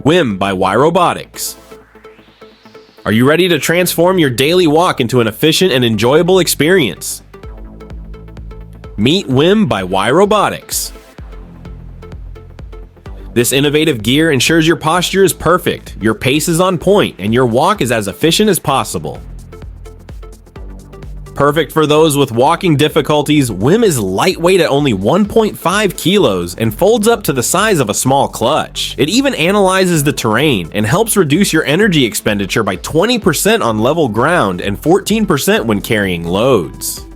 WHIM by Wirobotics. Are you ready to transform your daily walk into an efficient and enjoyable experience? Meet WHIM by Wirobotics. This innovative gear ensures your posture is perfect, your pace is on point, and your walk is as efficient as possible. Perfect for those with walking difficulties, WHIM is lightweight at only 1.5 kilos and folds up to the size of a small clutch. It even analyzes the terrain and helps reduce your energy expenditure by 20% on level ground and 14% when carrying loads.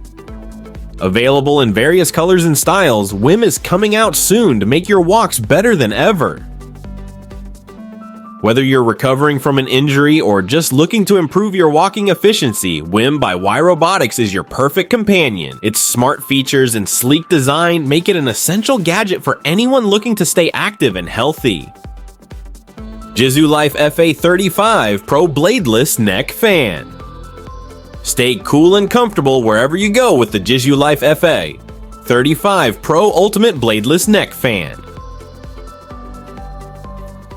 Available in various colors and styles, WHIM is coming out soon to make your walks better than ever. Whether you're recovering from an injury or just looking to improve your walking efficiency, WHIM by Wirobotics is your perfect companion. Its smart features and sleek design make it an essential gadget for anyone looking to stay active and healthy. JISULIFE FA35 Pro Bladeless Neck Fan. Stay cool and comfortable wherever you go with the JISULIFE FA35 Pro Ultimate Bladeless Neck Fan.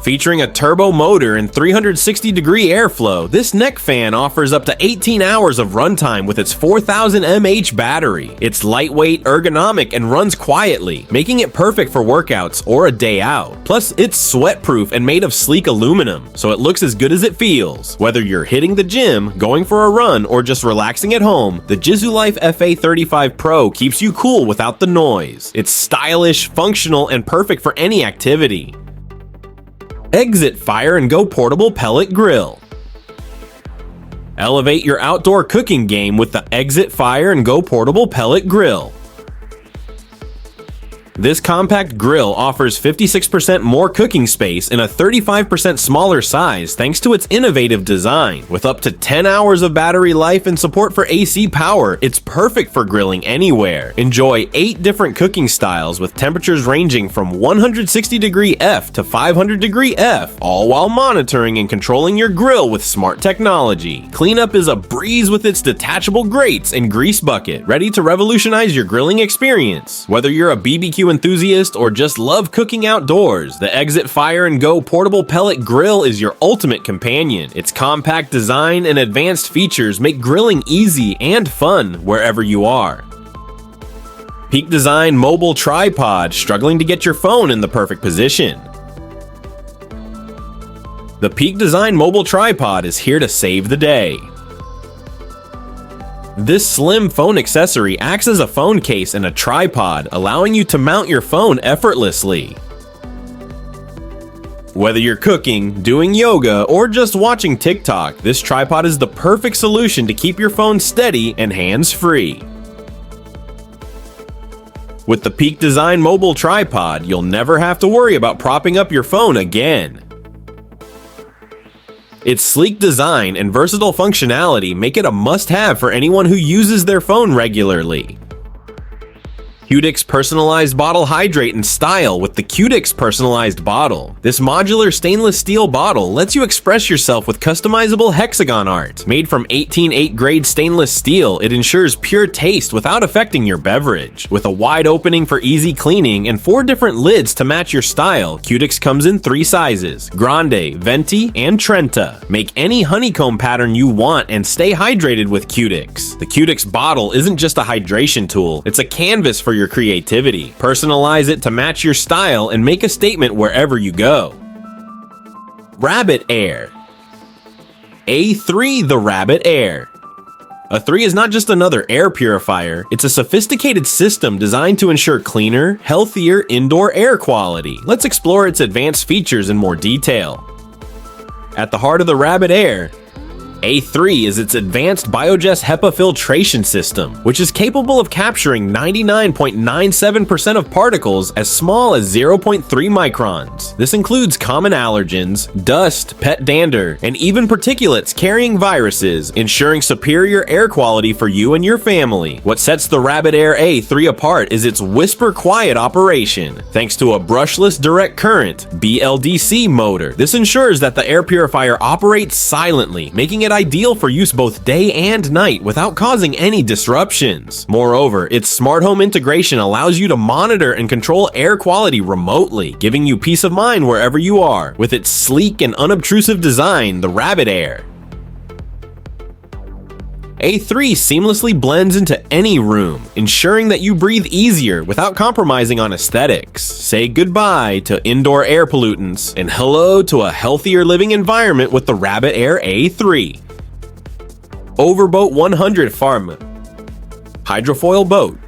Featuring a turbo motor and 360-degree airflow, this neck fan offers up to 18 hours of runtime with its 4000 mAh battery. It's lightweight, ergonomic, and runs quietly, making it perfect for workouts or a day out. Plus, it's sweat-proof and made of sleek aluminum, so it looks as good as it feels. Whether you're hitting the gym, going for a run, or just relaxing at home, the JISULIFE FA35 Pro keeps you cool without the noise. It's stylish, functional, and perfect for any activity. Exit Fire and Go Portable Pellet Grill. Elevate your outdoor cooking game with the Exit Fire and Go Portable Pellet Grill. This compact grill offers 56% more cooking space in a 35% smaller size thanks to its innovative design. With up to 10 hours of battery life and support for AC power, it's perfect for grilling anywhere. Enjoy 8 different cooking styles with temperatures ranging from 160° F to 500° F, all while monitoring and controlling your grill with smart technology. Cleanup is a breeze with its detachable grates and grease bucket, ready to revolutionize your grilling experience. Whether you're a BBQ enthusiast or just love cooking outdoors, the Exit Fire and Go Portable Pellet Grill is your ultimate companion. Its compact design and advanced features make grilling easy and fun wherever you are. Peak Design Mobile Tripod. Struggling to get your phone in the perfect position? The Peak Design Mobile Tripod is here to save the day. This slim phone accessory acts as a phone case and a tripod, allowing you to mount your phone effortlessly. Whether you're cooking, doing yoga, or just watching TikTok, this tripod is the perfect solution to keep your phone steady and hands-free. With the Peak Design Mobile Tripod, you'll never have to worry about propping up your phone again. Its sleek design and versatile functionality make it a must-have for anyone who uses their phone regularly. Cutics Personalized Bottle Hydrate in style with the Cutics Personalized Bottle. This modular stainless steel bottle lets you express yourself with customizable hexagon art. Made from 18-8 grade stainless steel, it ensures pure taste without affecting your beverage. With a wide opening for easy cleaning and 4 different lids to match your style, Cutics comes in 3 sizes: Grande, Venti, and Trenta. Make any honeycomb pattern you want and stay hydrated with Cutics. The Cutics bottle isn't just a hydration tool, it's a canvas for your creativity. Personalize it to match your style and make a statement wherever you go. Rabbit Air. A3 The Rabbit Air. A 3 is not just another air purifier, it's a sophisticated system designed to ensure cleaner, healthier indoor air quality. Let's explore its advanced features in more detail. At the heart of the Rabbit Air, A3 is its advanced Biogas HEPA filtration system, which is capable of capturing 99.97% of particles as small as 0.3 microns. This includes common allergens, dust, pet dander, and even particulates carrying viruses, ensuring superior air quality for you and your family. What sets the Rabbit Air A3 apart is its whisper-quiet operation. Thanks to a brushless direct current (BLDC) motor, this ensures that the air purifier operates silently, making it it ideal for use both day and night without causing any disruptions. Moreover, its smart home integration allows you to monitor and control air quality remotely, giving you peace of mind wherever you are. With its sleek and unobtrusive design, the Rabbit Air A3 seamlessly blends into any room, ensuring that you breathe easier without compromising on aesthetics. Say goodbye to indoor air pollutants and hello to a healthier living environment with the Rabbit Air A3. Overboat 100 Farm Hydrofoil Boat.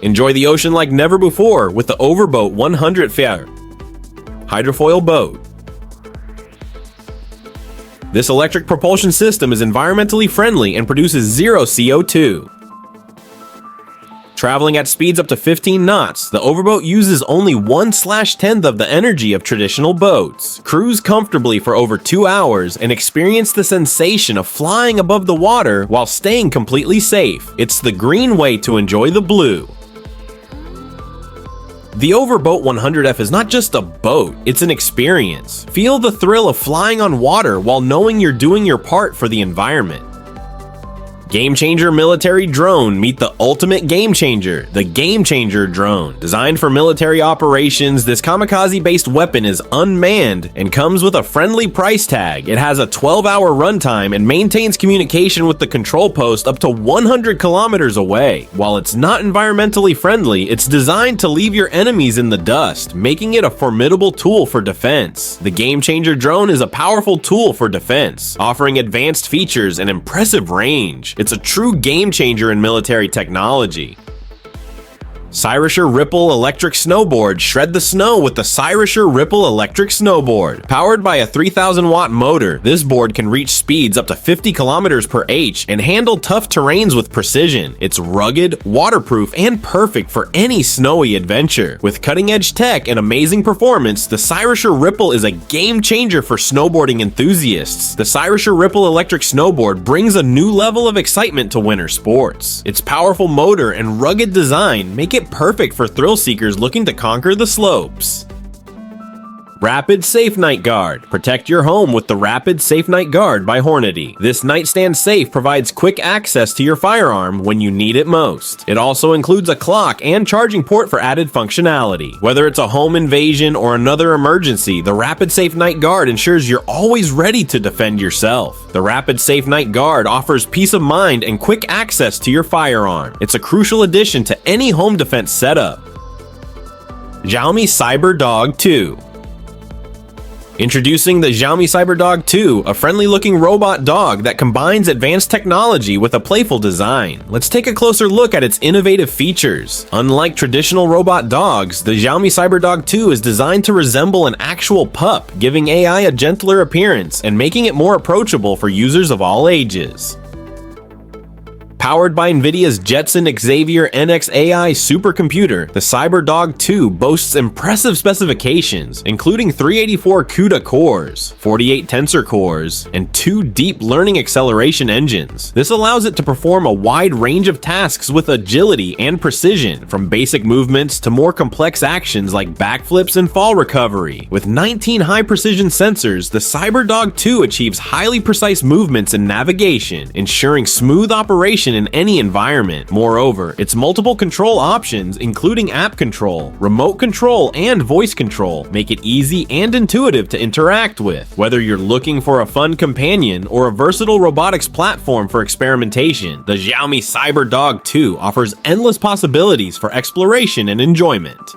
Enjoy the ocean like never before with the Overboat 100 Fair Hydrofoil Boat. This electric propulsion system is environmentally friendly and produces zero CO2. Traveling at speeds up to 15 knots, the Overboat uses only 1/10th of the energy of traditional boats. Cruise comfortably for over 2 hours and experience the sensation of flying above the water while staying completely safe. It's the green way to enjoy the blue. The Overboat 100F is not just a boat, it's an experience. Feel the thrill of flying on water while knowing you're doing your part for the environment. GameChanger military drone. Meet the ultimate GameChanger, the GameChanger drone. Designed for military operations, this kamikaze-based weapon is unmanned and comes with a friendly price tag. It has a 12-hour runtime and maintains communication with the control post up to 100 kilometers away. While it's not environmentally friendly, it's designed to leave your enemies in the dust, making it a formidable tool for defense. The GameChanger drone is a powerful tool for defense, offering advanced features and impressive range. It's a true game changer in military technology. Cyrusher Ripple Electric Snowboard. Shred the snow with the Cyrusher Ripple Electric Snowboard. Powered by a 3,000-watt motor, this board can reach speeds up to 50 kilometers per h and handle tough terrains with precision. It's rugged, waterproof, and perfect for any snowy adventure. With cutting-edge tech and amazing performance, the Cyrusher Ripple is a game changer for snowboarding enthusiasts. The Cyrusher Ripple Electric Snowboard brings a new level of excitement to winter sports. Its powerful motor and rugged design make it perfect for thrill seekers looking to conquer the slopes. Rapid Safe Night Guard. Protect your home with the Rapid Safe Night Guard by Hornady. This nightstand safe provides quick access to your firearm when you need it most. It also includes a clock and charging port for added functionality. Whether it's a home invasion or another emergency, the Rapid Safe Night Guard ensures you're always ready to defend yourself. The Rapid Safe Night Guard offers peace of mind and quick access to your firearm. It's a crucial addition to any home defense setup. Xiaomi Cyber Dog 2. Introducing the Xiaomi Cyber Dog 2, a friendly-looking robot dog that combines advanced technology with a playful design. Let's take a closer look at its innovative features. Unlike traditional robot dogs, the Xiaomi Cyber Dog 2 is designed to resemble an actual pup, giving AI a gentler appearance and making it more approachable for users of all ages. Powered by NVIDIA's Jetson Xavier NX AI supercomputer, the Cyber Dog 2 boasts impressive specifications, including 384 CUDA cores, 48 tensor cores, and 2 deep learning acceleration engines. This allows it to perform a wide range of tasks with agility and precision, from basic movements to more complex actions like backflips and fall recovery. With 19 high-precision sensors, the Cyber Dog 2 achieves highly precise movements and navigation, ensuring smooth operation in any environment. Moreover, its multiple control options, including app control, remote control, and voice control, make it easy and intuitive to interact with. Whether you're looking for a fun companion or a versatile robotics platform for experimentation, the Xiaomi Cyber Dog 2 offers endless possibilities for exploration and enjoyment.